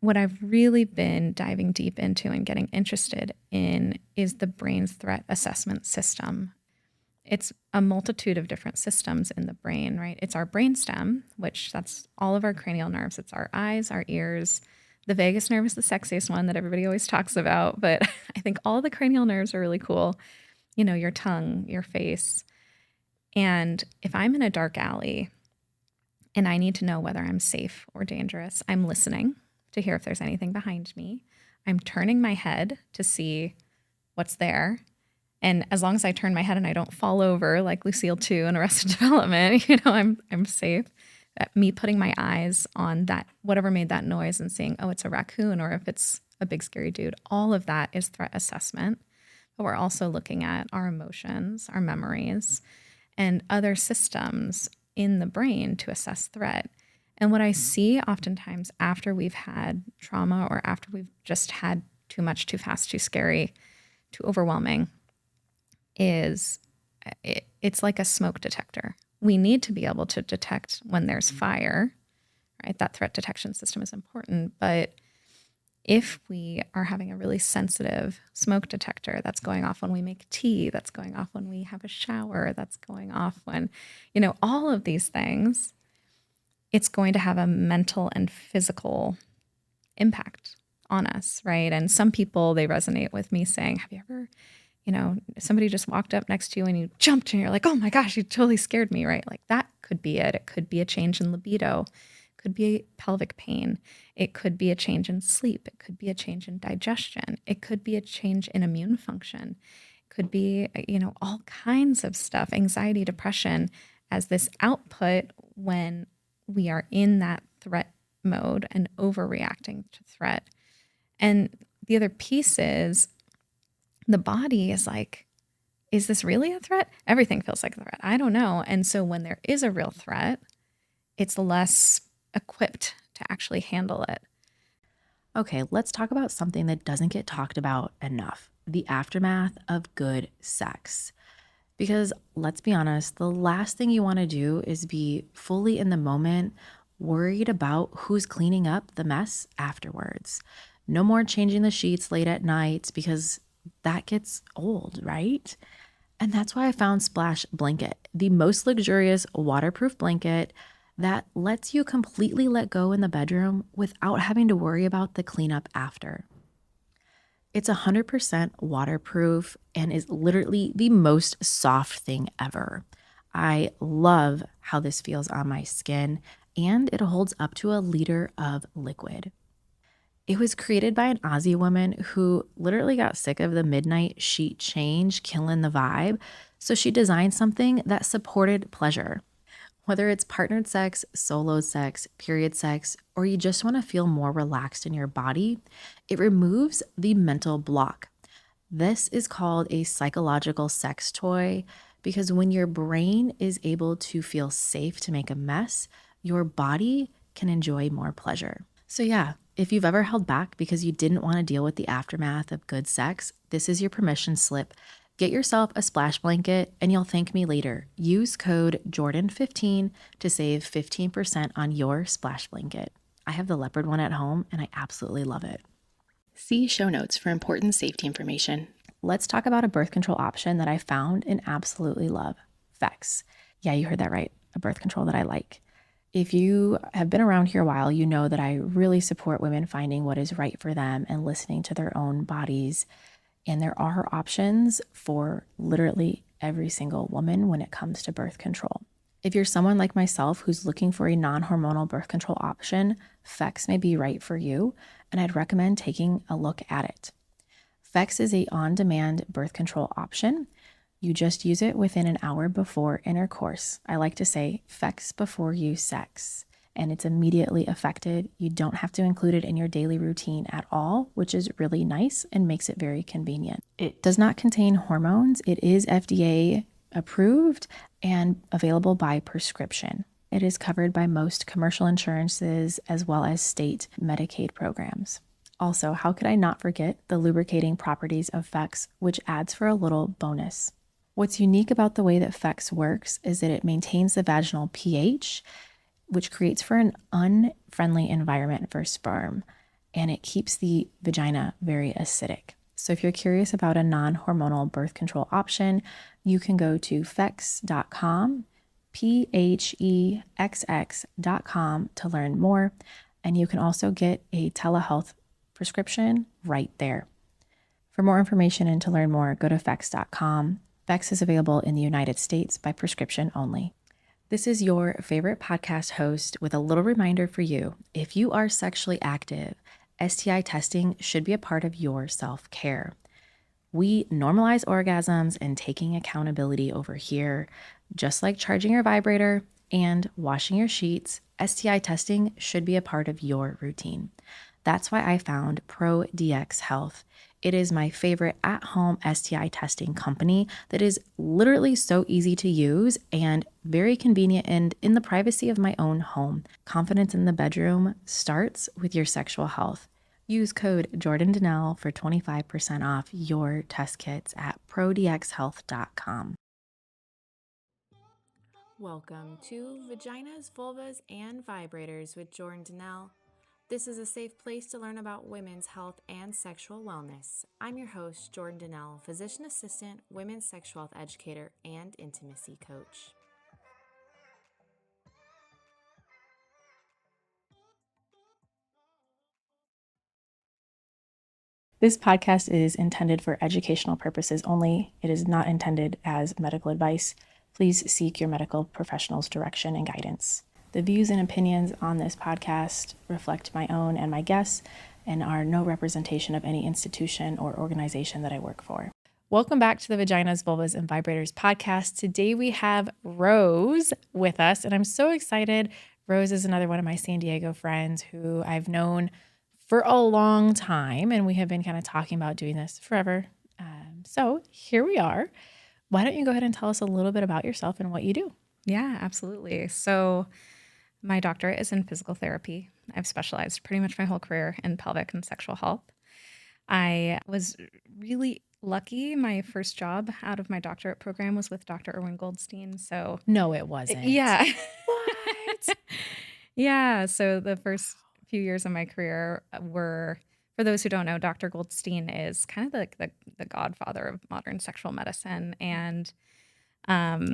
what I've really been diving deep into and getting interested in is the brain's threat assessment system. It's a multitude of different systems in the brain, right? It's our brainstem, which that's all of our cranial nerves. It's our eyes, our ears. The vagus nerve is the sexiest one that everybody always talks about, but I think all the cranial nerves are really cool. Your tongue, your face. And if I'm in a dark alley and I need to know whether I'm safe or dangerous, I'm listening to hear if there's anything behind me. I'm turning my head to see what's there. And as long as I turn my head and I don't fall over like Lucille 2 in Arrested Development, I'm safe. Me putting my eyes on that, whatever made that noise, and seeing, oh, it's a raccoon, or if it's a big scary dude, all of that is threat assessment. But we're also looking at our emotions, our memories, and other systems in the brain to assess threat. And what I see oftentimes after we've had trauma, or after we've just had too much, too fast, too scary, too overwhelming, is it's like a smoke detector. We need to be able to detect when there's fire, right? That threat detection system is important. But if we are having a really sensitive smoke detector that's going off when we make tea, that's going off when we have a shower, that's going off when, all of these things, it's going to have a mental and physical impact on us, right? And some people, they resonate with me saying, have you ever, somebody just walked up next to you and you jumped and you're like, oh my gosh, you totally scared me, right? Like that could be it. It could be a change in libido. It could be pelvic pain. It could be a change in sleep. It could be a change in digestion. It could be a change in immune function. It could be, all kinds of stuff, anxiety, depression, as this output when we are in that threat mode and overreacting to threat. And the other piece is the body is like, is this really a threat? Everything feels like a threat. I don't know. And so when there is a real threat, it's less equipped to actually handle it. Okay, let's talk about something that doesn't get talked about enough: the aftermath of good sex. Because let's be honest, the last thing you want to do is be fully in the moment, worried about who's cleaning up the mess afterwards. No more changing the sheets late at night, because that gets old, right? And that's why I found Splash Blanket, the most luxurious waterproof blanket that lets you completely let go in the bedroom without having to worry about the cleanup after. It's 100% waterproof and is literally the most soft thing ever. I love how this feels on my skin, and it holds up to a liter of liquid. It was created by an Aussie woman who literally got sick of the midnight sheet change killing the vibe, so she designed something that supported pleasure. Whether it's partnered sex, solo sex, period sex, or you just want to feel more relaxed in your body, it removes the mental block. This is called a psychological sex toy, because when your brain is able to feel safe to make a mess, your body can enjoy more pleasure. So yeah, if you've ever held back because you didn't want to deal with the aftermath of good sex, this is your permission slip. Get yourself a splash blanket and you'll thank me later. Use code Jordan15 to save 15% on your splash blanket. I have the leopard one at home and I absolutely love it. See show notes for important safety information. Let's talk about a birth control option that I found and absolutely love: Fex. Yeah, you heard that right. A birth control that I like. If you have been around here a while, you know that I really support women finding what is right for them and listening to their own bodies. And there are options for literally every single woman when it comes to birth control. If you're someone like myself who's looking for a non-hormonal birth control option, Fex may be right for you, and I'd recommend taking a look at it. Fex is an on-demand birth control option. You just use it within an hour before intercourse. I like to say Fex before you sex, and it's immediately effective. You don't have to include it in your daily routine at all, which is really nice and makes it very convenient. It does not contain hormones. It is FDA approved and available by prescription. It is covered by most commercial insurances as well as state Medicaid programs. Also, how could I not forget the lubricating properties of Fex, which adds for a little bonus. What's unique about the way that Fex works is that it maintains the vaginal pH, which creates for an unfriendly environment for sperm. and it keeps the vagina very acidic. So if you're curious about a non-hormonal birth control option, you can go to phexx.com, phexx.com to learn more. And you can also get a telehealth prescription right there. For more information and to learn more, go to phexx.com. Phexx is available in the United States by prescription only. This is your favorite podcast host with a little reminder for you. If you are sexually active, STI testing should be a part of your self-care. We normalize orgasms and taking accountability over here, just like charging your vibrator and washing your sheets. STI testing should be a part of your routine. That's why I found ProDX Health. It is my favorite at-home STI testing company that is literally so easy to use and very convenient and in the privacy of my own home. Confidence in the bedroom starts with your sexual health. Use code Jordan Donnell for 25% off your test kits at prodxhealth.com. Welcome to Vaginas, Vulvas, and Vibrators with Jordan Donnell. This is a safe place to learn about women's health and sexual wellness. I'm your host, Jordan Donnell, physician assistant, women's sexual health educator, and intimacy coach. This podcast is intended for educational purposes only. It is not intended as medical advice. Please seek your medical professional's direction and guidance. The views and opinions on this podcast reflect my own and my guests and are no representation of any institution or organization that I work for. Welcome back to the Vaginas, Vulvas, and Vibrators podcast. Today we have Rose with us, and I'm so excited. Rose is another one of my San Diego friends who I've known for a long time, and we have been kind of talking about doing this forever. So here we are. Why don't you go ahead and tell us a little bit about yourself and what you do? Yeah, absolutely. So my doctorate is in physical therapy. I've specialized pretty much my whole career in pelvic and sexual health. I was really lucky. My first job out of my doctorate program was with Dr. Goldstein. So No, it wasn't. yeah. What? Yeah. So the first few years of my career were, for those who don't know, Dr. Goldstein is kind of like the godfather of modern sexual medicine. And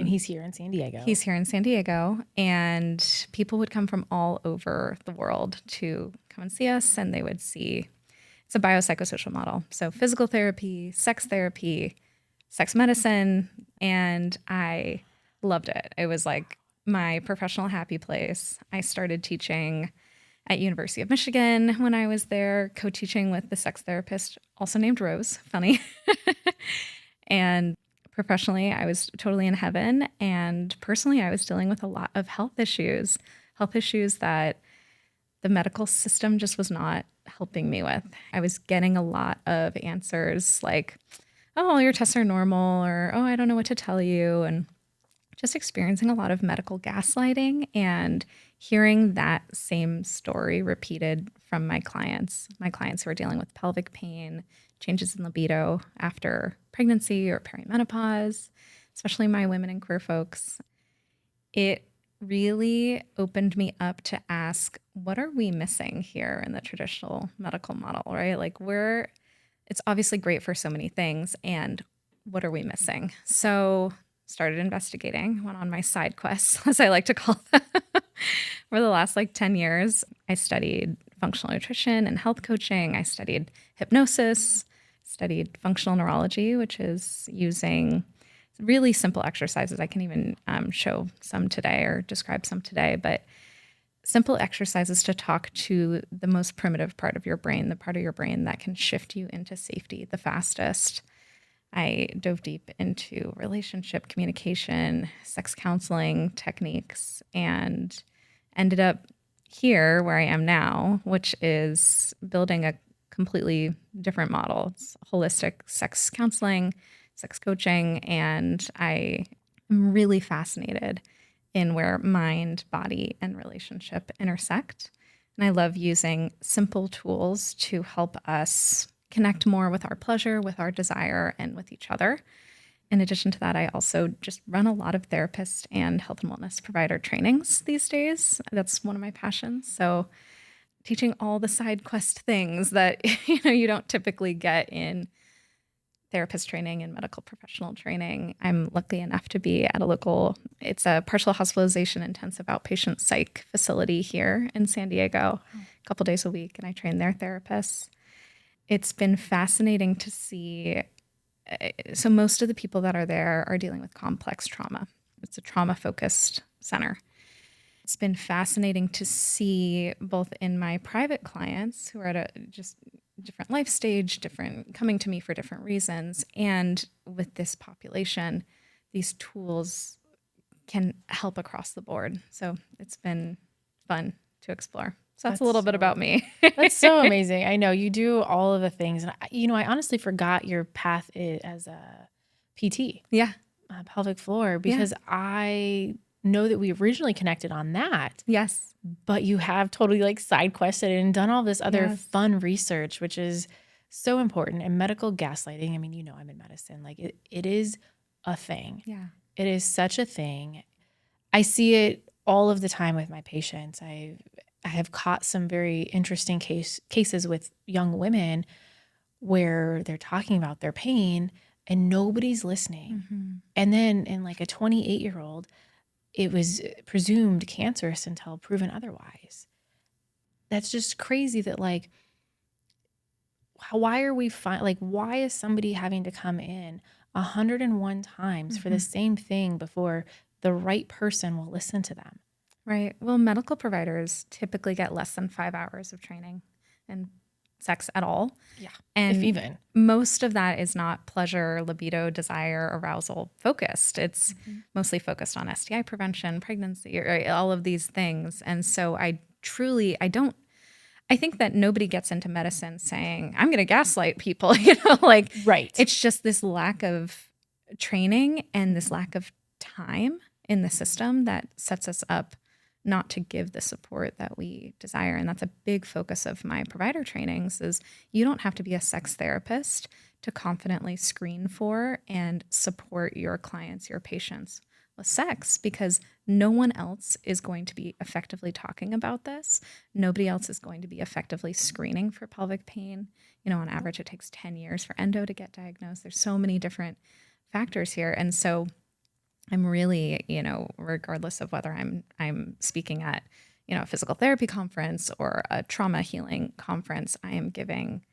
he's here in San Diego. He's here in San Diego, and people would come from all over the world to come and see us, and they would see, it's a biopsychosocial model. So physical therapy, sex medicine, and I loved it. It was like my professional happy place. I started teaching at University of Michigan when I was there, co-teaching with the sex therapist, also named Rose, funny. And professionally, I was totally in heaven. And personally, I was dealing with a lot of health issues that the medical system just was not helping me with. I was getting a lot of answers like, oh, your tests are normal, or, oh, I don't know what to tell you. And just experiencing a lot of medical gaslighting and hearing that same story repeated from my clients who are dealing with pelvic pain, changes in libido after pregnancy or perimenopause, especially my women and queer folks. It really opened me up to ask, what are we missing here in the traditional medical model, right? Like it's obviously great for so many things, and what are we missing? So started investigating, went on my side quests, as I like to call them. For the last 10 years, I studied functional nutrition and health coaching. I studied hypnosis, studied functional neurology, which is using really simple exercises. I can even show some today or describe some today, but simple exercises to talk to the most primitive part of your brain, the part of your brain that can shift you into safety the fastest. I dove deep into relationship communication, sex counseling techniques, and ended up here where I am now, which is building a completely different model. It's holistic sex counseling, sex coaching, and I am really fascinated in where mind, body, and relationship intersect. And I love using simple tools to help us connect more with our pleasure, with our desire, and with each other. In addition to that, I also just run a lot of therapist and health and wellness provider trainings these days. That's one of my passions. So teaching all the side quest things that you don't typically get in therapist training and medical professional training. I'm lucky enough to be at it's a partial hospitalization intensive outpatient psych facility here in San Diego, a couple days a week, and I train their therapists. It's been fascinating to see. So most of the people that are there are dealing with complex trauma. It's a trauma-focused center. It's been fascinating to see both in my private clients who are at a just different life stage, coming to me for different reasons, and with this population, these tools can help across the board. So it's been fun to explor. So that's a little bit about me. That's so amazing. I know you do all of the things. And I honestly forgot your path as a PT. Yeah. Pelvic floor, because I know that we originally connected on that. Yes. But you have totally like side quested and done all this other fun research, which is so important. And medical gaslighting, I mean, I'm in medicine. Like it is a thing. Yeah. It is such a thing. I see it all of the time with my patients. I have caught some very interesting cases with young women where they're talking about their pain and nobody's listening. Mm-hmm. And then in like a 28-year-old, it was presumed cancerous until proven otherwise. That's just crazy that like, why are we why is somebody having to come in 101 times for the same thing before the right person will listen to them? Right. Well, medical providers typically get less than 5 hours of training in sex at all. Yeah. And if even. Most of that is not pleasure, libido, desire, arousal focused. It's mostly focused on STI prevention, pregnancy, or all of these things. And so I think that nobody gets into medicine saying, I'm going to gaslight people, Right. It's just this lack of training and this lack of time in the system that sets us up not to give the support that we desire. And that's a big focus of my provider trainings is you don't have to be a sex therapist to confidently screen for and support your clients, your patients with sex, because no one else is going to be effectively talking about this. Nobody else is going to be effectively screening for pelvic pain. On average, it takes 10 years for endo to get diagnosed. There's so many different factors here. And so I'm really, regardless of whether I'm speaking at, a physical therapy conference or a trauma healing conference, I am giving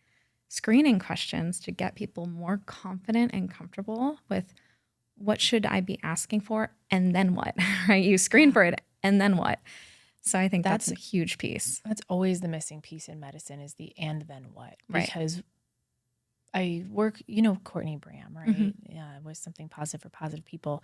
screening questions to get people more confident and comfortable with what should I be asking for and then what, right? You screen for it and then what? So I think that's a huge piece. That's always the missing piece in medicine is the and then what, right? Because I work, Courtney Bram, right? Mm-hmm. Yeah, it was something positive for positive people.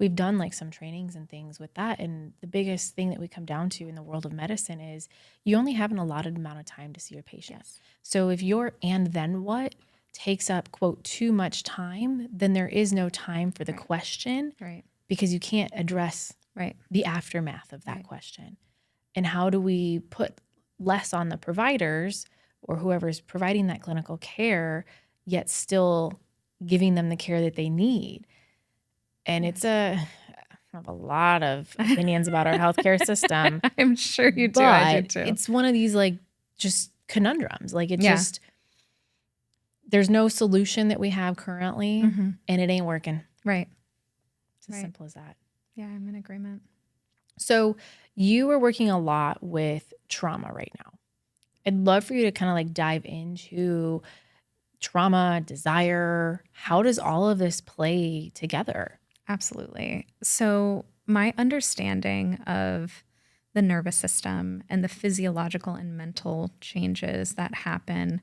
We've done like some trainings and things with that. And the biggest thing that we come down to in the world of medicine is you only have an allotted amount of time to see your patient. Yes. So if your and then what takes up, quote, too much time, then there is no time for the question. Right. Because you can't address the aftermath of that question. And how do we put less on the providers or whoever's providing that clinical care, yet still giving them the care that they need? And I have a lot of opinions about our healthcare system. I'm sure you do. But I do too. It's one of these like just conundrums. Like just, there's no solution that we have currently and it ain't working. Right. It's as simple as that. Yeah, I'm in agreement. So you are working a lot with trauma right now. I'd love for you to kind of like dive into trauma, desire. How does all of this play together? Absolutely. So my understanding of the nervous system and the physiological and mental changes that happen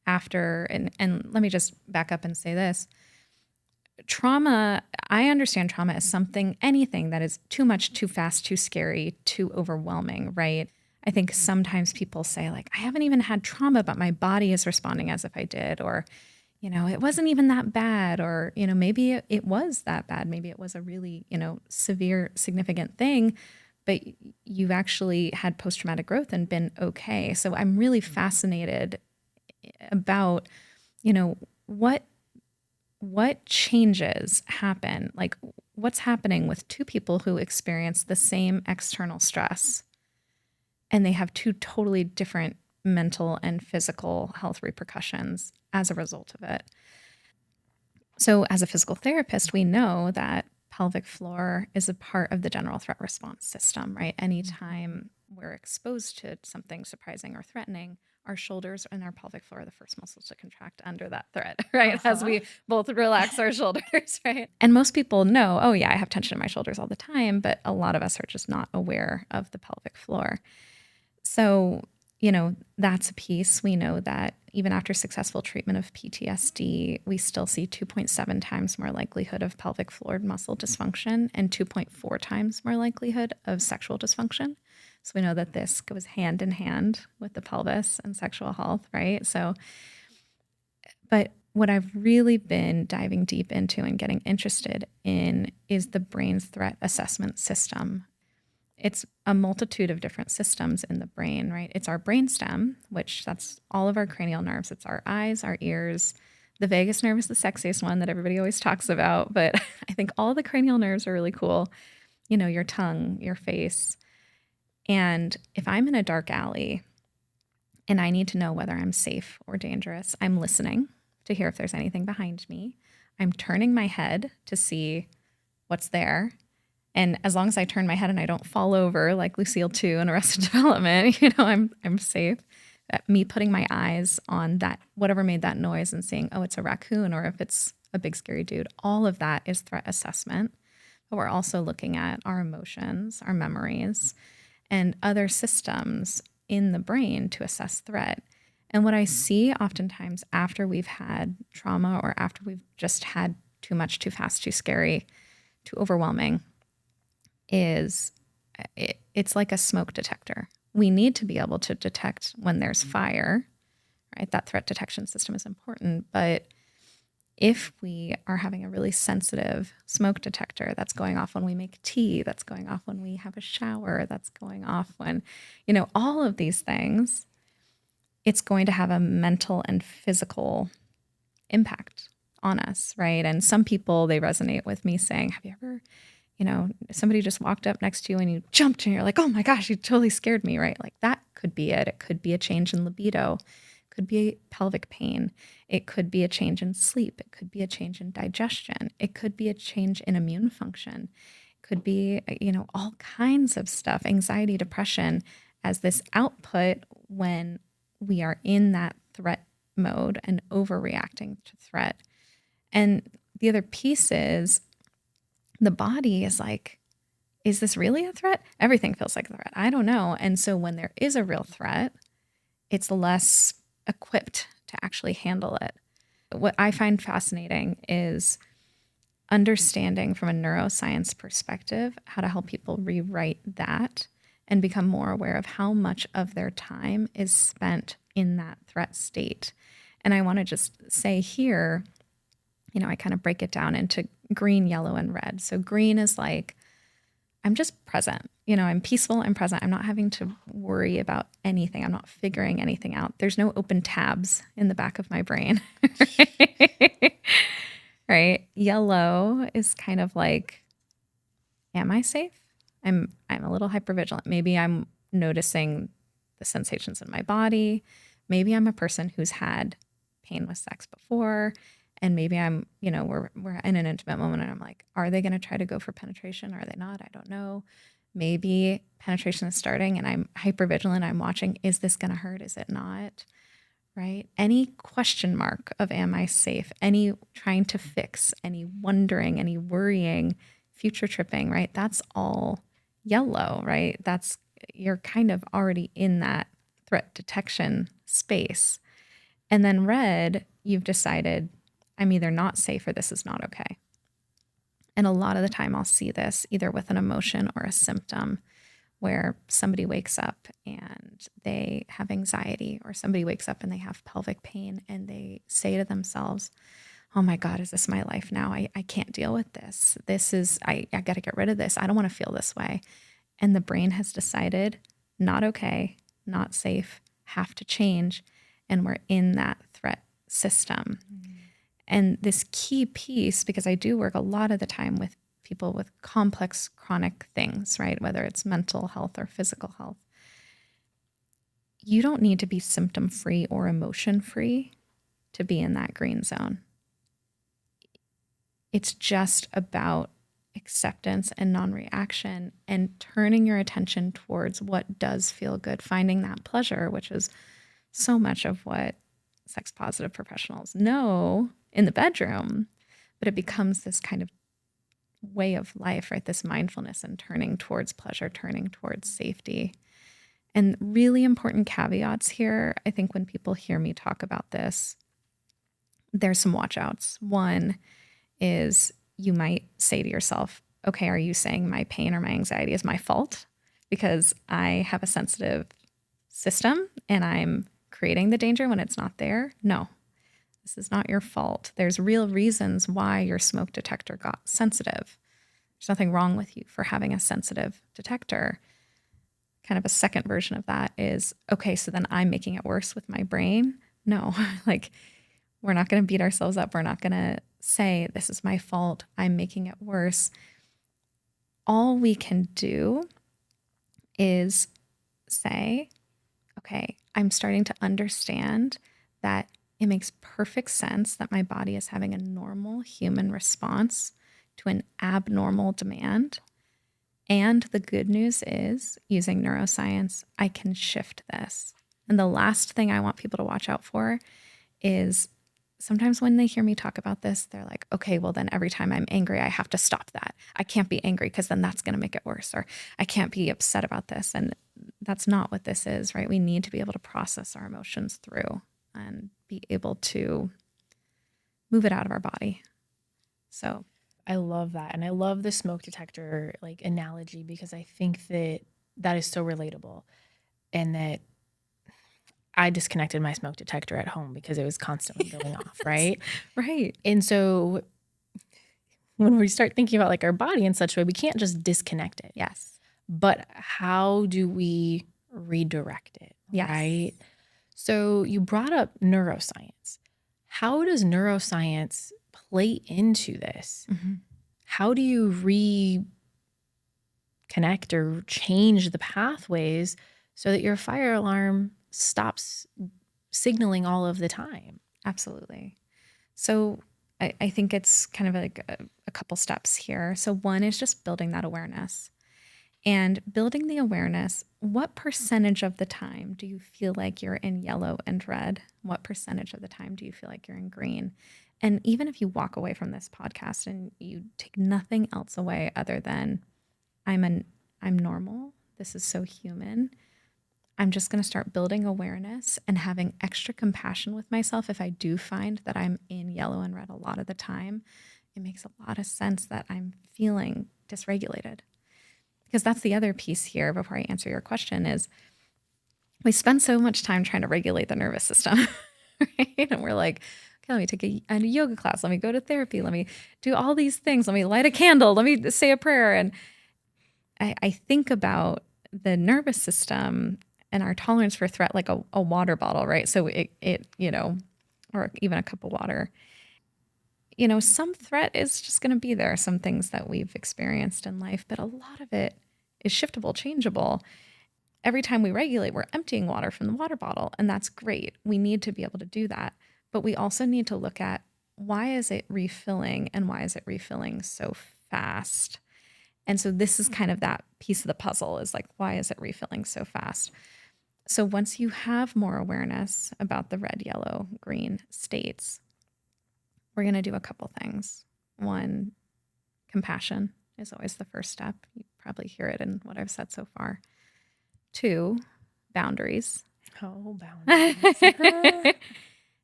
after, and let me just back up and say this. Trauma, I understand trauma as anything that is too much, too fast, too scary, too overwhelming, right? I think sometimes people say like, I haven't even had trauma, but my body is responding as if I did, or, it wasn't even that bad, or, maybe it was that bad. Maybe it was a really, severe, significant thing, but you've actually had post-traumatic growth and been okay. So I'm really fascinated about, what changes happen, like what's happening with two people who experience the same external stress And they have two totally different mental and physical health repercussions as a result of it. So as a physical therapist, we know that pelvic floor is a part of the general threat response system, right? Anytime we're exposed to something surprising or threatening, our shoulders and our pelvic floor are the first muscles to contract under that threat, right? As we both relax our shoulders, right? And most people know, oh yeah, I have tension in my shoulders all the time, but a lot of us are just not aware of the pelvic floor. So, that's a piece. We know that even after successful treatment of PTSD, we still see 2.7 times more likelihood of pelvic floor muscle dysfunction and 2.4 times more likelihood of sexual dysfunction. So we know that this goes hand in hand with the pelvis and sexual health, right? So, but what I've really been diving deep into and getting interested in is the brain's threat assessment system. It's a multitude of different systems in the brain, right? It's our brainstem, which that's all of our cranial nerves. It's our eyes, our ears. The vagus nerve is the sexiest one that everybody always talks about, but I think all the cranial nerves are really cool. Your tongue, your face. And if I'm in a dark alley and I need to know whether I'm safe or dangerous, I'm listening to hear if there's anything behind me. I'm turning my head to see what's there. And as long as I turn my head and I don't fall over like Lucille 2 in Arrested Development, I'm safe. Me putting my eyes on that, whatever made that noise and seeing, oh, it's a raccoon, or if it's a big scary dude, all of that is threat assessment. But we're also looking at our emotions, our memories, and other systems in the brain to assess threat. And what I see oftentimes after we've had trauma or after we've just had too much, too fast, too scary, too overwhelming, is it's like a smoke detector. We need to be able to detect when there's fire, right? That threat detection system is important. But if we are having a really sensitive smoke detector that's going off when we make tea, that's going off when we have a shower, that's going off when, all of these things, it's going to have a mental and physical impact on us, right? And some people, they resonate with me saying, have you ever, somebody just walked up next to you and you jumped and you're like, oh my gosh, you totally scared me, right? Like that could be it. It could be a change in libido. It could be pelvic pain. It could be a change in sleep. It could be a change in digestion. It could be a change in immune function. It could be, all kinds of stuff, anxiety, depression, as this output when we are in that threat mode and overreacting to threat. And the other piece is the body is like, is this really a threat? Everything feels like a threat. I don't know. And so when there is a real threat, it's less equipped to actually handle it. What I find fascinating is understanding from a neuroscience perspective how to help people rewrite that and become more aware of how much of their time is spent in that threat state. And I want to just say here, I kind of break it down into green, yellow, and red. So green is like, I'm just present. I'm peaceful, I'm present. I'm not having to worry about anything. I'm not figuring anything out. There's no open tabs in the back of my brain. Right? Yellow is kind of like, am I safe? I'm a little hypervigilant. Maybe I'm noticing the sensations in my body. Maybe I'm a person who's had pain with sex before. And maybe I'm, we're in an intimate moment and I'm like, are they going to try to go for penetration? Are they not? I don't know. Maybe penetration is starting and I'm hypervigilant. I'm watching, is this going to hurt? Is it not? Right? Any question mark of am I safe? Any trying to fix, any wondering, any worrying, future tripping, right? That's all yellow, right? You're kind of already in that threat detection space. And then red, you've decided I'm either not safe or this is not okay. And a lot of the time I'll see this either with an emotion or a symptom where somebody wakes up and they have anxiety, or somebody wakes up and they have pelvic pain and they say to themselves, oh my God, is this my life now? I can't deal with this. I got to get rid of this. I don't want to feel this way. And the brain has decided not okay, not safe, have to change. And we're in that threat system. Mm-hmm. And this key piece, because I do work a lot of the time with people with complex chronic things, right? Whether it's mental health or physical health. you don't need to be symptom free or emotion free to be in that green zone. It's just about acceptance and non-reaction and turning your attention towards what does feel good, finding that pleasure, which is so much of what sex positive professionals know in the bedroom, but it becomes this kind of way of life, right? This mindfulness and turning towards pleasure, turning towards safety. And really important caveats here. I think when people hear me talk about this, there's some watch outs. One is you might say to yourself, okay, are you saying my pain or my anxiety is my fault because I have a sensitive system and I'm creating the danger when it's not there? No, this is not your fault. There's real reasons why your smoke detector got sensitive. There's nothing wrong with you for having a sensitive detector. Kind of a second version of that is, okay, so then I'm making it worse with my brain. No, like we're not going to beat ourselves up. We're not going to say, this is my fault, I'm making it worse. All we can do is say, okay, I'm starting to understand that it makes perfect sense that my body is having a normal human response to an abnormal demand. And the good news is, using neuroscience, I can shift this. And the last thing I want people to watch out for is sometimes when they hear me talk about this, they're like, okay, well then every time I'm angry, I have to stop that. I can't be angry because then that's going to make it worse, or I can't be upset about this. And that's not what this is, right? We need to be able to process our emotions through and be able to move it out of our body. So I love that. And I love the smoke detector like analogy, because I think that that is so relatable, and that I disconnected my smoke detector at home because it was constantly going off, right? Right. And so when we start thinking about like our body in such a way, we can't just disconnect it. Yes. But how do we redirect it? Yes. Right? So you brought up neuroscience. How does neuroscience play into this? Mm-hmm. How do you reconnect or change the pathways so that your fire alarm stops signaling all of the time? Absolutely. So I think it's kind of like a couple steps here. So one is just building that awareness. And building the awareness, what percentage of the time do you feel like you're in yellow and red? What percentage of the time do you feel like you're in green? And even if you walk away from this podcast and you take nothing else away other than I'm normal, this is so human, I'm just going to start building awareness and having extra compassion with myself if I do find that I'm in yellow and red a lot of the time. It makes a lot of sense that I'm feeling dysregulated. Because that's the other piece here before I answer your question is we spend so much time trying to regulate the nervous system, right? And we're like, okay, let me take a yoga class. Let me go to therapy. Let me do all these things. Let me light a candle. Let me say a prayer. And I think about the nervous system and our tolerance for threat like a water bottle, right? So it or even a cup of water. Some threat is just going to be there, some things that we've experienced in life, but a lot of it is shiftable, changeable. Every time we regulate, we're emptying water from the water bottle, and that's great. We need to be able to do that. But we also need to look at, why is it refilling, and why is it refilling so fast? And so this is kind of that piece of the puzzle, is like, why is it refilling so fast? So once you have more awareness about the red, yellow, green states, we're going to do a couple things. One, compassion is always the first step. You probably hear it in what I've said so far. Two, boundaries. Oh, boundaries.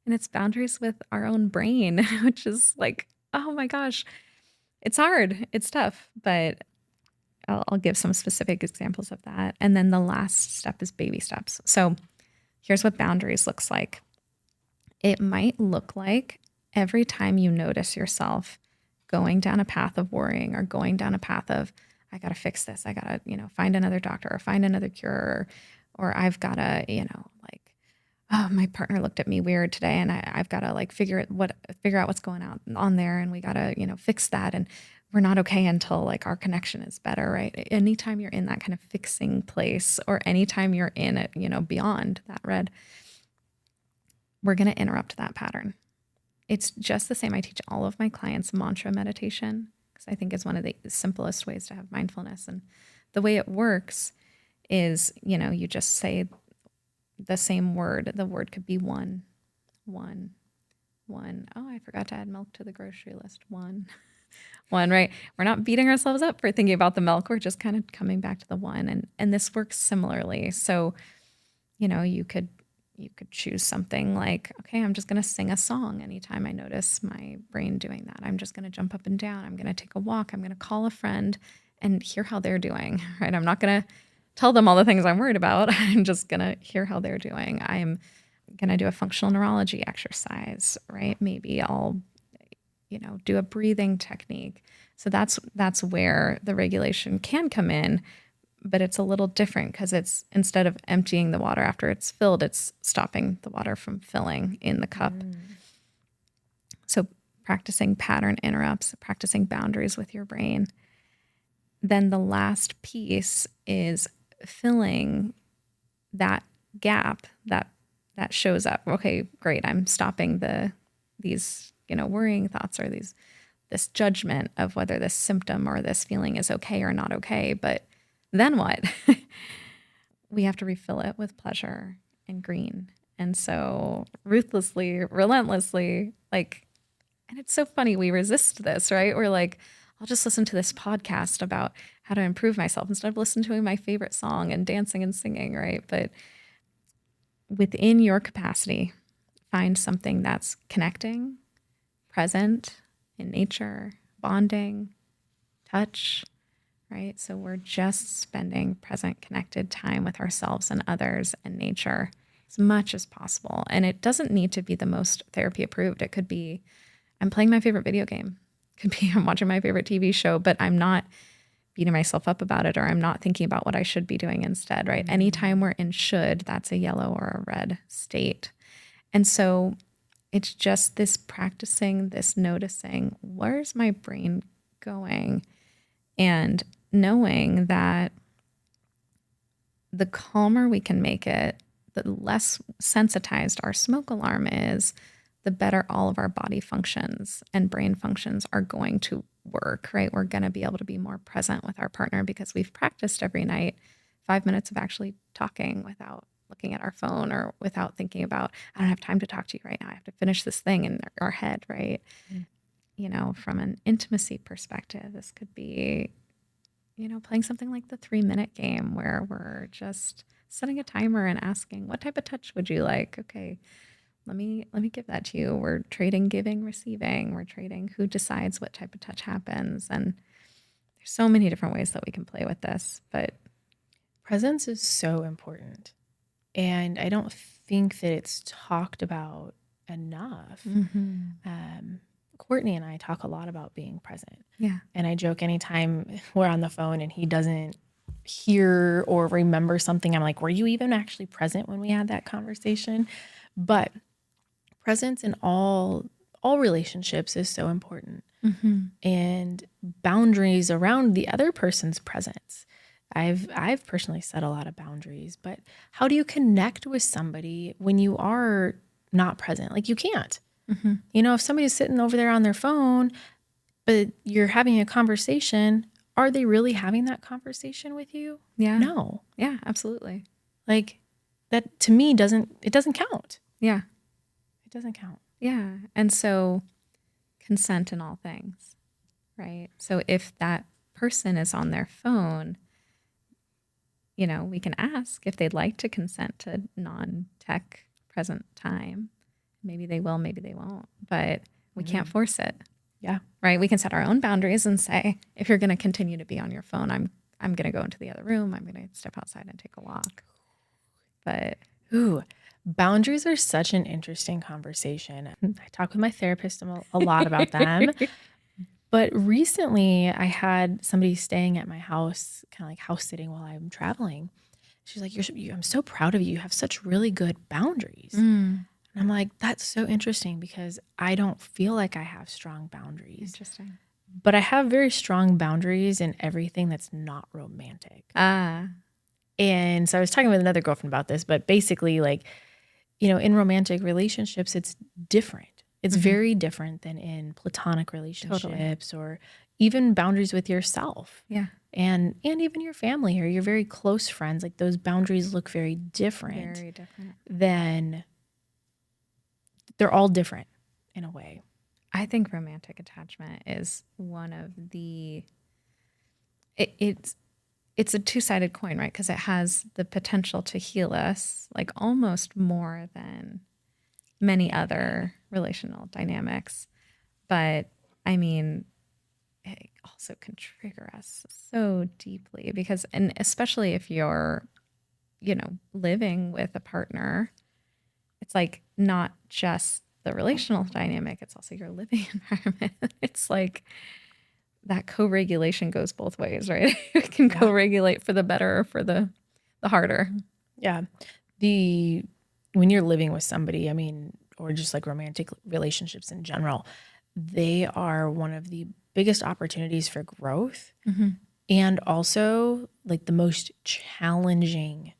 And it's boundaries with our own brain, which is like, oh my gosh, it's hard. It's tough, but I'll give some specific examples of that. And then the last step is baby steps. So here's what boundaries looks like. It might look like every time you notice yourself going down a path of worrying, or going down a path of, I got to fix this. I got to, find another doctor, or find another cure, or I've got to, oh, my partner looked at me weird today, and I've got to figure out what's going on there. And we got to, fix that. And we're not okay until like our connection is better, right? Anytime you're in that kind of fixing place, or anytime you're in it, beyond that red, we're going to interrupt that pattern. It's just the same. I teach all of my clients mantra meditation because I think is one of the simplest ways to have mindfulness. And the way it works is, you just say the same word. The word could be one. Oh, I forgot to add milk to the grocery list. One, right? We're not beating ourselves up for thinking about the milk. We're just kind of coming back to the one. And this works similarly. So, you could choose something like, okay, I'm just going to sing a song anytime I notice my brain doing that. I'm just going to jump up and down. I'm going to take a walk. I'm going to call a friend and hear how they're doing, right? I'm not going to tell them all the things I'm worried about. I'm just going to hear how they're doing. I'm going to do a functional neurology exercise, right? Maybe I'll, do a breathing technique. So that's where the regulation can come in. But it's a little different because it's, instead of emptying the water after it's filled, it's stopping the water from filling in the cup. So practicing pattern interrupts, practicing boundaries with your brain. Then the last piece is filling that gap that shows up. Okay, great. I'm stopping these, worrying thoughts or this judgment of whether this symptom or this feeling is okay or not okay. But then what? We have to refill it with pleasure and green. And so ruthlessly, relentlessly, and it's so funny, we resist this, right? We're like, I'll just listen to this podcast about how to improve myself instead of listening to my favorite song and dancing and singing, right? But within your capacity, find something that's connecting, present in nature, bonding, touch, right? So we're just spending present, connected time with ourselves and others and nature as much as possible. And it doesn't need to be the most therapy approved. It could be, I'm playing my favorite video game. It could be, I'm watching my favorite TV show, but I'm not beating myself up about it, or I'm not thinking about what I should be doing instead, right? Anytime we're in should, that's a yellow or a red state. And so it's just this practicing, this noticing, where's my brain going? And knowing that the calmer we can make it, the less sensitized our smoke alarm is, the better all of our body functions and brain functions are going to work, right? We're going to be able to be more present with our partner because we've practiced every night 5 minutes of actually talking without looking at our phone or without thinking about, I don't have time to talk to you right now. I have to finish this thing in our head, right? From an intimacy perspective, this could be, playing something like the 3-minute game where we're just setting a timer and asking, what type of touch would you like? Okay, let me give that to you. We're trading giving, receiving. We're trading who decides what type of touch happens. And there's so many different ways that we can play with this, but presence is so important. And I don't think that it's talked about enough. Courtney and I talk a lot about being present. Yeah. And I joke anytime we're on the phone and he doesn't hear or remember something, I'm like, were you even actually present when we had that conversation? But presence in all relationships is so important. And boundaries around the other person's presence. I've personally set a lot of boundaries, but how do you connect with somebody when you are not present? Like you can't. If somebody's sitting over there on their phone, but you're having a conversation, are they really having that conversation with you? Yeah. No. Yeah, absolutely. Like that to me doesn't count. Yeah. It doesn't count. Yeah. And so consent in all things, right? So if that person is on their phone, we can ask if they'd like to consent to non-tech present time. Maybe they will, maybe they won't, but we can't force it. Yeah. Right. We can set our own boundaries and say, if you're going to continue to be on your phone, I'm going to go into the other room. I'm going to step outside and take a walk. But boundaries are such an interesting conversation. I talk with my therapist a lot about them. But recently I had somebody staying at my house, kind of like house sitting while I'm traveling. She's like, I'm so proud of you. You have such really good boundaries. And I'm like, that's so interesting because I don't feel like I have strong boundaries. Interesting. but I have very strong boundaries in everything that's not romantic. Ah, And so I was talking with another girlfriend about this, but basically, like, in romantic relationships, it's different. It's very different than in platonic relationships or even boundaries with yourself. yeah. And even your family or your very close friends. Like, those boundaries look very different. Very different. Than they're all different in a way. I think romantic attachment is one of the, it's a two-sided coin, right? Because it has the potential to heal us, like almost more than many other relational dynamics. But I mean, it also can trigger us so deeply because, and especially if you're, living with a partner, it's like not just the relational dynamic, it's also your living environment. It's like that co-regulation goes both ways, right? You can co-regulate for the better or for the harder. Yeah. When you're living with somebody, I mean, or just like romantic relationships in general, they are one of the biggest opportunities for growth and also like the most challenging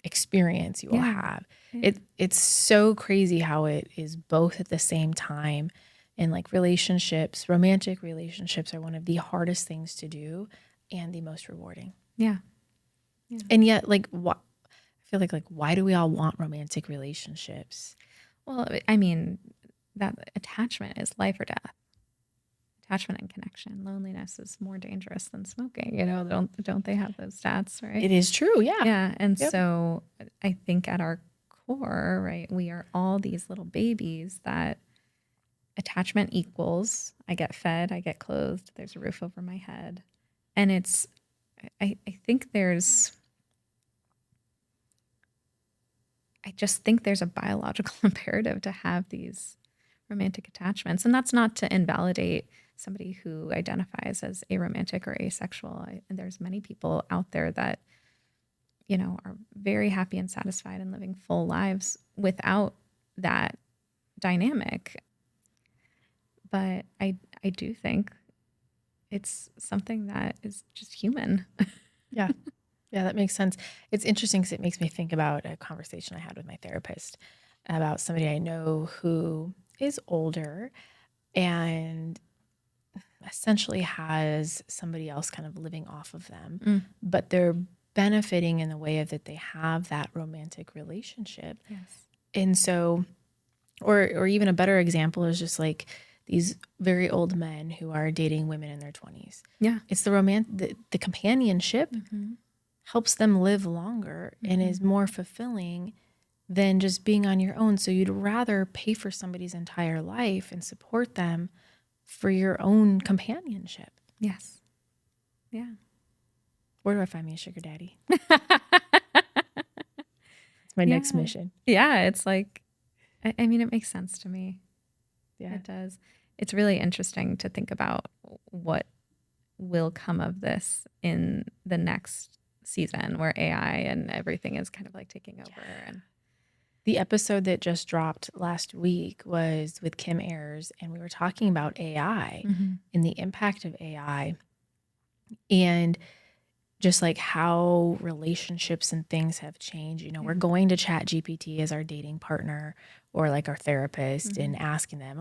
experience you will have. Yeah. It's so crazy how it is both at the same time. And like relationships, romantic relationships are one of the hardest things to do and the most rewarding. Yeah. And yet, like, I feel like why do we all want romantic relationships? Well, I mean, that attachment is life or death. Attachment and connection. Loneliness is more dangerous than smoking. Don't they have those stats, right? It is true, yeah. Yeah. And so I think at our core, right, we are all these little babies that attachment equals I get fed, I get clothed, there's a roof over my head. And I think I just think there's a biological imperative to have these romantic attachments. And that's not to invalidate somebody who identifies as aromantic or asexual. And there's many people out there that, are very happy and satisfied and living full lives without that dynamic. But I do think it's something that is just human. Yeah. Yeah, that makes sense. It's interesting because it makes me think about a conversation I had with my therapist about somebody I know who is older and essentially has somebody else kind of living off of them, but they're benefiting in the way of that they have that romantic relationship. Yes. And so, or even a better example is just like these very old men who are dating women in their 20s. Yeah. It's the companionship helps them live longer and is more fulfilling than just being on your own. So you'd rather pay for somebody's entire life and support them for your own companionship. Yes. Yeah. Where do I find me a sugar daddy? It's my next mission. Yeah. It's like, I mean, it makes sense to me. Yeah. It does. It's really interesting to think about what will come of this in the next season where AI and everything is kind of like taking over. And the episode that just dropped last week was with Kim Ayers, and we were talking about AI and the impact of AI and just like how relationships and things have changed. We're going to Chat GPT as our dating partner or like our therapist and asking them,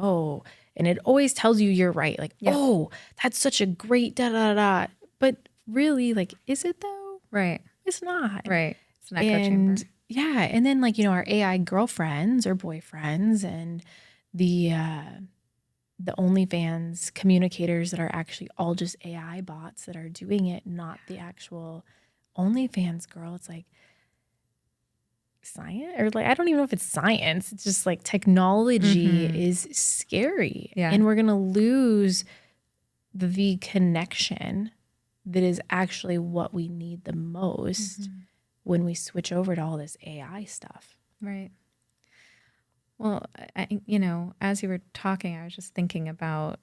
and it always tells you you're right. Like, oh, that's such a great da-da-da. But really, like, is it though? right. It's not. Right. It's an echo chamber. Yeah. And then like, our AI girlfriends or boyfriends and the OnlyFans communicators that are actually all just AI bots that are doing it, not the actual OnlyFans girl. It's like science, or like, I don't even know if it's science. It's just like technology is scary. Yeah. And we're going to lose the connection that is actually what we need the most when we switch over to all this AI stuff. Right. Well, as you were talking, I was just thinking about,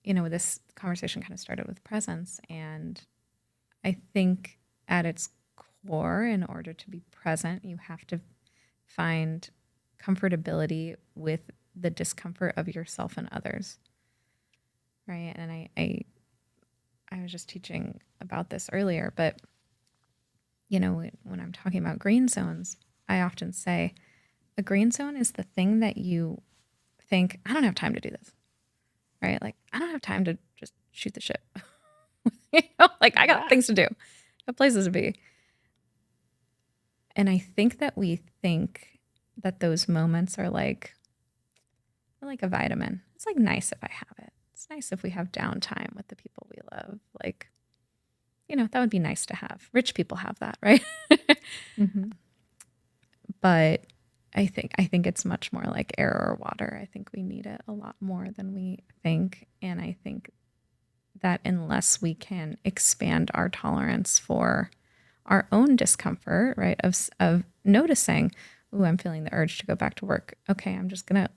this conversation kind of started with presence. And I think at its core, in order to be present, you have to find comfortability with the discomfort of yourself and others. right? And I was just teaching about this earlier, but when I'm talking about green zones, I often say a green zone is the thing that you think, I don't have time to do this, right? Like, I don't have time to just shoot the shit. Like I got things to do, I got places to be. And I think that we think that those moments are like a vitamin. It's like nice if I have it. It's nice if we have downtime with the people we love. Like, that would be nice to have. Rich people have that, right? Mm-hmm. But I think it's much more like air or water. I think we need it a lot more than we think. And I think that unless we can expand our tolerance for our own discomfort, right, of noticing, ooh, I'm feeling the urge to go back to work. Okay, I'm just gonna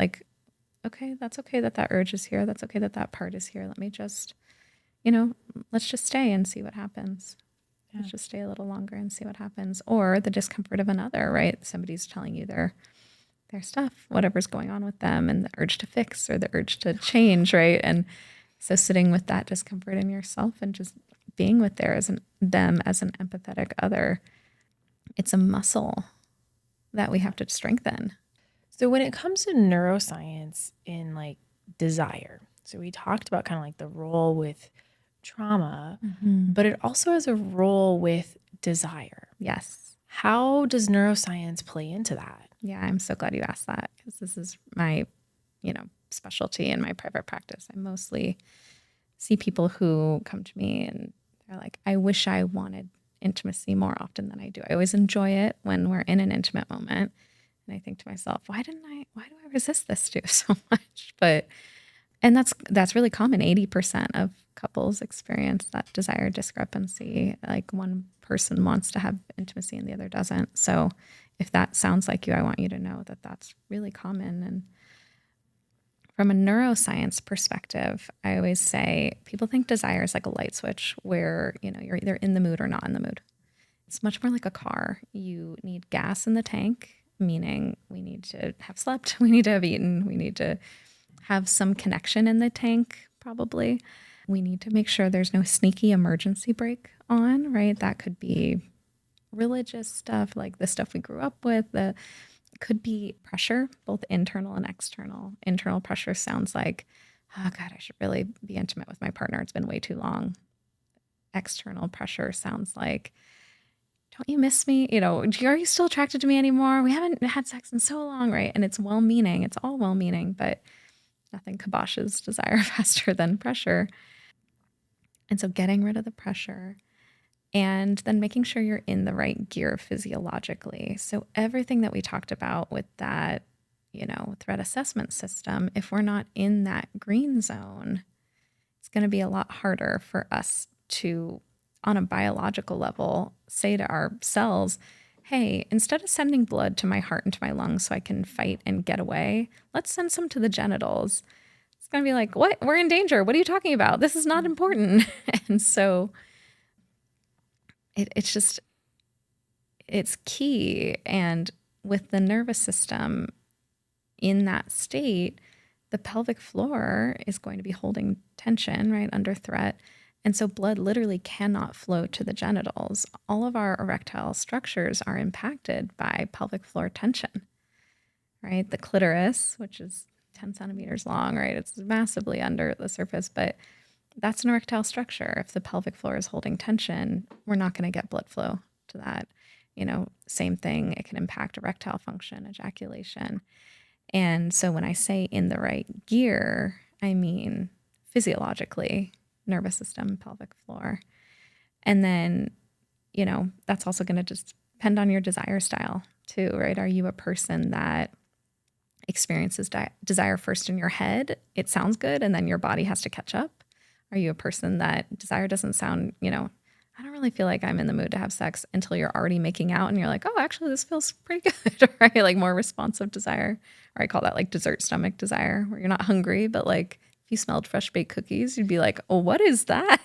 okay, that's okay that urge is here. That's okay that part is here. Let me just, let's just stay and see what happens. Yeah. Let's just stay a little longer and see what happens. Or the discomfort of another, right? Somebody's telling you their stuff, whatever's going on with them, and the urge to fix or the urge to change, right? And so sitting with that discomfort in yourself and just being with them as an empathetic other, it's a muscle that we have to strengthen. So when it comes to neuroscience in like desire, so we talked about kind of like the role with trauma, but it also has a role with desire. Yes. How does neuroscience play into that? Yeah, I'm so glad you asked that, because this is my, specialty in my private practice. I mostly see people who come to me and they're like, I wish I wanted intimacy more often than I do. I always enjoy it when we're in an intimate moment. And I think to myself, why do I resist this too so much? And that's really common. 80% of couples experience that desire discrepancy. Like one person wants to have intimacy and the other doesn't. So if that sounds like you, I want you to know that that's really common. And from a neuroscience perspective, I always say people think desire is like a light switch where, you're either in the mood or not in the mood. It's much more like a car. You need gas in the tank, meaning we need to have slept, we need to have eaten, we need to have some connection in the tank, probably. We need to make sure there's no sneaky emergency brake on, right? That could be religious stuff, like the stuff we grew up with. Could be pressure, both internal and external. Internal pressure sounds like, oh God, I should really be intimate with my partner. It's been way too long. External pressure sounds like, don't you miss me? Are you still attracted to me anymore? We haven't had sex in so long, right? And it's well-meaning. It's all well-meaning, but nothing kiboshes desire faster than pressure. And so getting rid of the pressure and then making sure you're in the right gear physiologically. So everything that we talked about with that, threat assessment system, if we're not in that green zone, it's going to be a lot harder for us to, on a biological level, say to our cells, hey, instead of sending blood to my heart and to my lungs so I can fight and get away, let's send some to the genitals. It's going to be like, what? We're in danger. What are you talking about? This is not important. And so it's key. And with the nervous system in that state, the pelvic floor is going to be holding tension, right, under threat. And so blood literally cannot flow to the genitals. All of our erectile structures are impacted by pelvic floor tension, right? The clitoris, which is 10 centimeters long, right? It's massively under the surface, but that's an erectile structure. If the pelvic floor is holding tension, we're not going to get blood flow to that. Same thing. It can impact erectile function, ejaculation. And so when I say in the right gear, I mean physiologically, nervous system, pelvic floor. And then, that's also going to just depend on your desire style too, right? Are you a person that experiences desire first in your head? It sounds good, and then your body has to catch up. Are you a person that desire doesn't sound, I don't really feel like I'm in the mood to have sex until you're already making out and you're like, oh, actually, this feels pretty good, right? Like more responsive desire. Or I call that like dessert stomach desire, where you're not hungry, but like if you smelled fresh baked cookies, you'd be like, oh, what is that?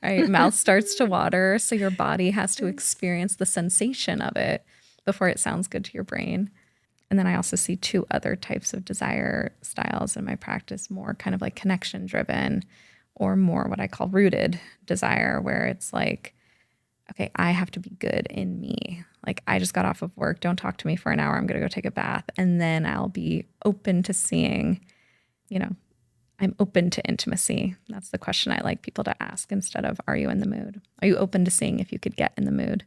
Right? Mouth starts to water. So your body has to experience the sensation of it before it sounds good to your brain. And then I also see 2 other types of desire styles in my practice, more kind of like connection driven or more what I call rooted desire, where it's like, okay, I have to be good in me. Like, I just got off of work. Don't talk to me for an hour. I'm going to go take a bath. And then I'll be open to seeing, I'm open to intimacy. That's the question I like people to ask instead of, are you in the mood? Are you open to seeing if you could get in the mood?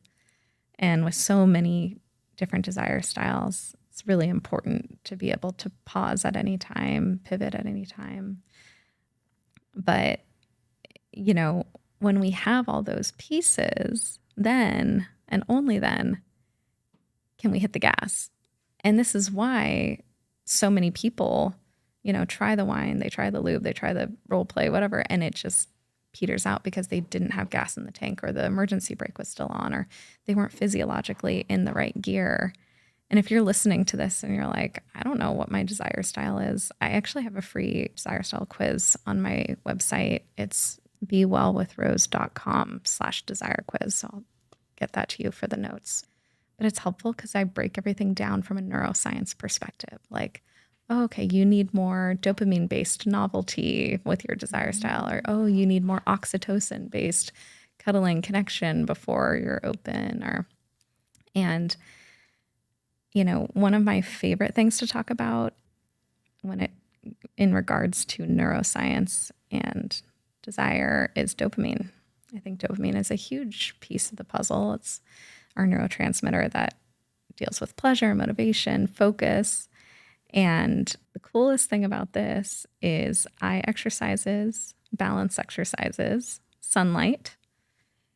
And with so many different desire styles, it's really important to be able to pause at any time, pivot at any time. But, when we have all those pieces, then and only then can we hit the gas. And this is why so many people, try the wine, they try the lube, they try the role play, whatever, and it just peters out because they didn't have gas in the tank, or the emergency brake was still on, or they weren't physiologically in the right gear. And if you're listening to this and you're like, I don't know what my desire style is, I actually have a free desire style quiz on my website. It's bewellwithrose.com/desire quiz. So I'll get that to you for the notes. But it's helpful because I break everything down from a neuroscience perspective. Like, oh, okay, you need more dopamine-based novelty with your desire style, or, oh, you need more oxytocin-based cuddling connection before you're open, and one of my favorite things to talk about in regards to neuroscience and desire is dopamine. I think dopamine is a huge piece of the puzzle. It's our neurotransmitter that deals with pleasure, motivation, focus. And the coolest thing about this is eye exercises, balance exercises, sunlight,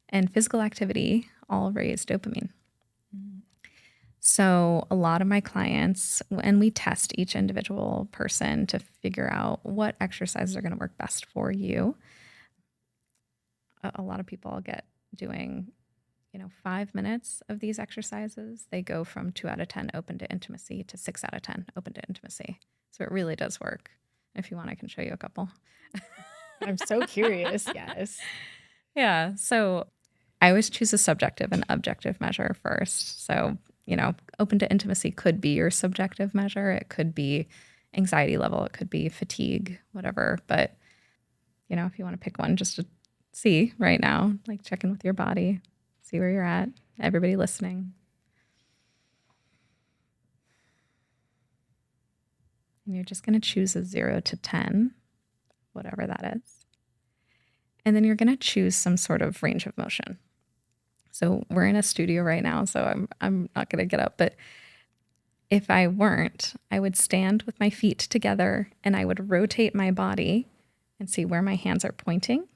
and physical activity all raise dopamine. So a lot of my clients, and we test each individual person to figure out what exercises are going to work best for you. A lot of people I'll get doing, 5 minutes of these exercises. They go from 2 out of 10 open to intimacy to 6 out of 10 open to intimacy. So it really does work. If you want, I can show you a couple. I'm so curious. Yes. Yeah. So I always choose a subjective and objective measure first. So, open to intimacy could be your subjective measure. It could be anxiety level. It could be fatigue, whatever. But, if you want to pick one just to see right now, like check in with your body, see where you're at, everybody listening. And you're just going to choose a 0 to 10, whatever that is. And then you're going to choose some sort of range of motion. So we're in a studio right now, so I'm not going to get up. But if I weren't, I would stand with my feet together and I would rotate my body and see where my hands are pointing.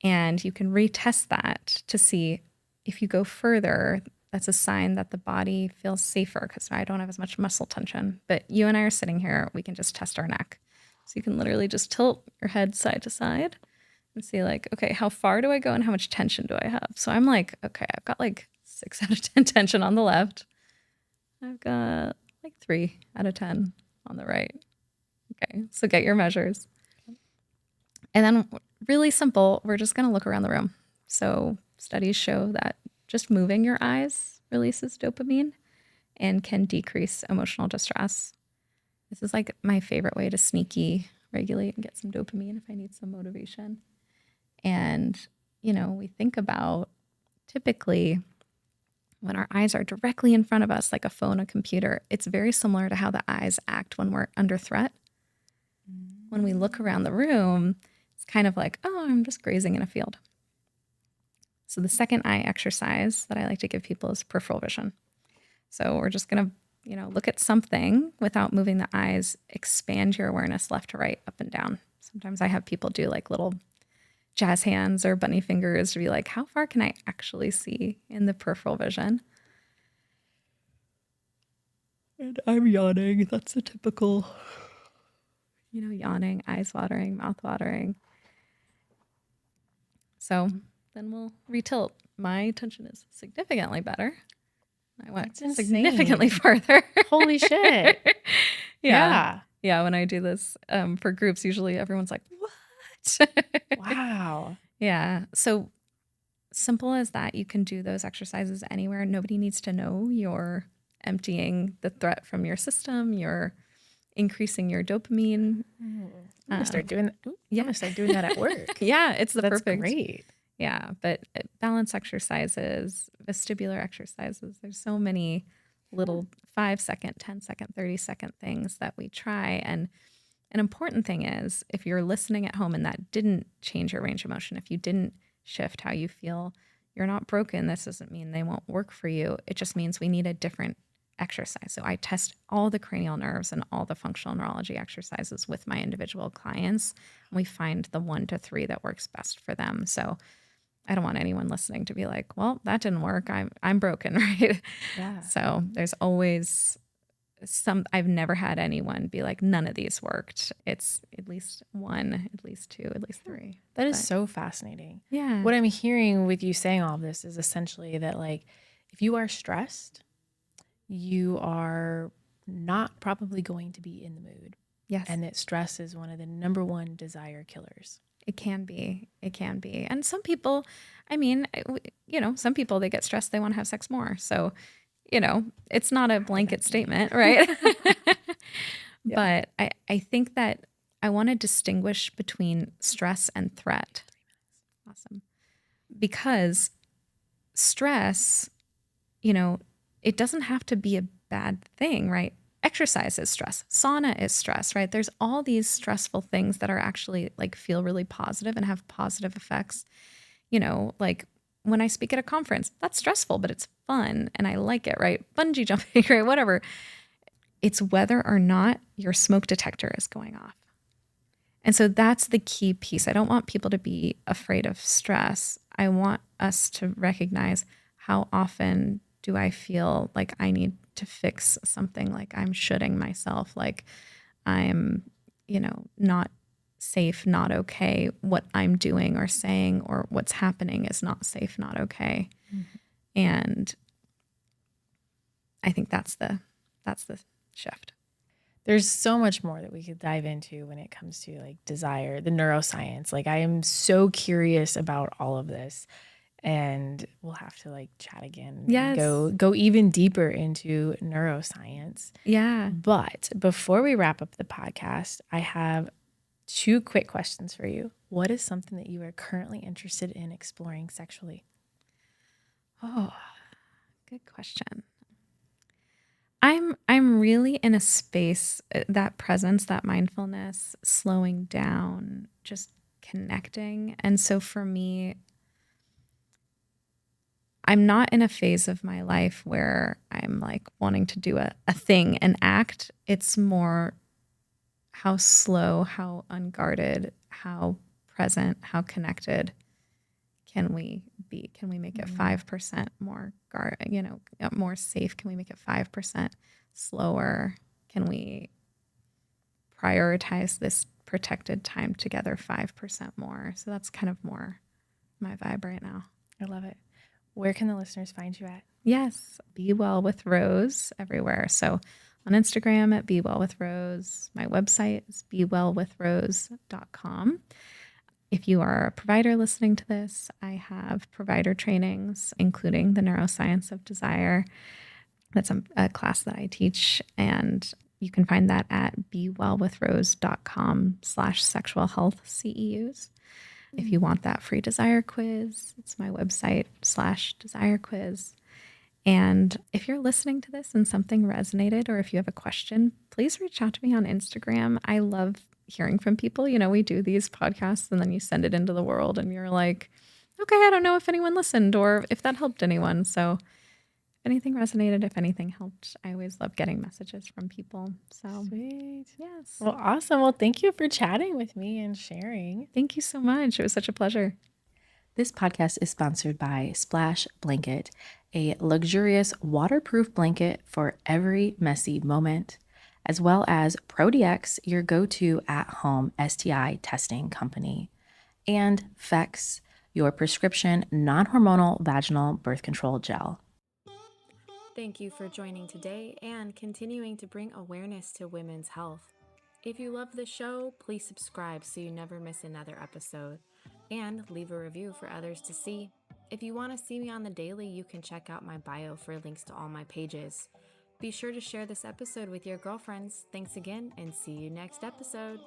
And you can retest that to see if you go further, that's a sign that the body feels safer because I don't have as much muscle tension. But you and I are sitting here, we can just test our neck. So you can literally just tilt your head side to side and see like, okay, how far do I go and how much tension do I have? So I'm like, okay, I've got like 6 out of 10 tension on the left. I've got like 3 out of 10 on the right. Okay, so get your measures. And then really simple, we're just going to look around the room. So studies show that just moving your eyes releases dopamine and can decrease emotional distress. This is like my favorite way to sneaky regulate and get some dopamine if I need some motivation. And, we think about typically when our eyes are directly in front of us, like a phone, a computer, it's very similar to how the eyes act when we're under threat. When we look around the room, it's kind of like, oh, I'm just grazing in a field. So the second eye exercise that I like to give people is peripheral vision. So we're just going to, look at something without moving the eyes, expand your awareness left to right, up and down. Sometimes I have people do like little jazz hands or bunny fingers to be like, how far can I actually see in the peripheral vision? And I'm yawning. That's a typical, yawning, eyes watering, mouth watering. So then we'll retilt. My tension is significantly better. I went significantly farther. Holy shit. Yeah. When I do this for groups, usually everyone's like, what? Wow. Yeah. So simple as that. You can do those exercises anywhere. Nobody needs to know your emptying the threat from your system. You're increasing your dopamine. I'm gonna start doing that. I'm Yeah. gonna start doing that at work. Yeah, it's the That's perfect. great. Yeah, but balance exercises, vestibular exercises, there's so many little 5-second, 10-second, 30-second things that we try. And an important thing is if you're listening at home and that didn't change your range of motion, if you didn't shift how you feel, you're not broken. This doesn't mean they won't work for you. It just means we need a different exercise. So I test all the cranial nerves and all the functional neurology exercises with my individual clients. And we find the 1 to 3 that works best for them. So I don't want anyone listening to be like, well, that didn't work. I'm broken, right? Yeah. So there's always I've never had anyone be like, none of these worked. It's at least 1, at least 2, at least 3. That is But so fascinating. yeah. What I'm hearing with you saying all of this is essentially that, like, if you are stressed, you are not probably going to be in the mood. Yes. And that stress is one of the number one desire killers. It can be. It can be. And some people, I mean, some people, they get stressed, they want to have sex more. So, it's not a blanket statement, right? Yeah. But I think that I want to distinguish between stress and threat. Awesome. Because stress, it doesn't have to be a bad thing, right? Exercise is stress. Sauna is stress, right? There's all these stressful things that are actually like feel really positive and have positive effects. Like when I speak at a conference, that's stressful, but it's fun and I like it, right? Bungee jumping, right? Whatever. It's whether or not your smoke detector is going off. And so that's the key piece. I don't want people to be afraid of stress. I want us to recognize how often do I feel like I need to fix something, like I'm shooting myself, like I'm, not safe, not okay. What I'm doing or saying or what's happening is not safe, not okay. Mm-hmm. And I think that's the shift. There's so much more that we could dive into when it comes to like desire, the neuroscience. Like I am so curious about all of this. And we'll have to like chat again. Yes. And go even deeper into neuroscience. Yeah. But before we wrap up the podcast, I have 2 quick questions for you. What is something that you are currently interested in exploring sexually? Oh, good question. I'm really in a space, that presence, that mindfulness, slowing down, just connecting. And so for me, I'm not in a phase of my life where I'm like wanting to do a thing, an act. It's more how slow, how unguarded, how present, how connected can we be? Can we make it 5% more more safe? Can we make it 5% slower? Can we prioritize this protected time together 5% more? So that's kind of more my vibe right now. I love it. Where can the listeners find you at? Yes, Be Well with Rose everywhere. So on Instagram at Be Well with Rose. My website is bewellwithrose.com. If you are a provider listening to this, I have provider trainings, including the neuroscience of desire. That's a class that I teach, and you can find that at bewellwithrose.com/sexual health CEUs. If you want that free desire quiz, it's my website /desire quiz. And if you're listening to this and something resonated, or if you have a question, please reach out to me on Instagram. I love hearing from people. We do these podcasts and then you send it into the world and you're like, okay, I don't know if anyone listened or if that helped anyone. So if anything resonated, if anything helped, I always love getting messages from people. So Sweet. yes. Well, awesome. Well, thank you for chatting with me and sharing. Thank you so much. It was such a pleasure. This podcast is sponsored by Splash Blanket, a luxurious waterproof blanket for every messy moment, as well as ProDX, your go-to at-home STI testing company, and Fex, your prescription non-hormonal vaginal birth control gel. Thank you for joining today and continuing to bring awareness to women's health. If you love the show, please subscribe so you never miss another episode, and leave a review for others to see. If you want to see me on the daily, you can check out my bio for links to all my pages. Be sure to share this episode with your girlfriends. Thanks again, and see you next episode.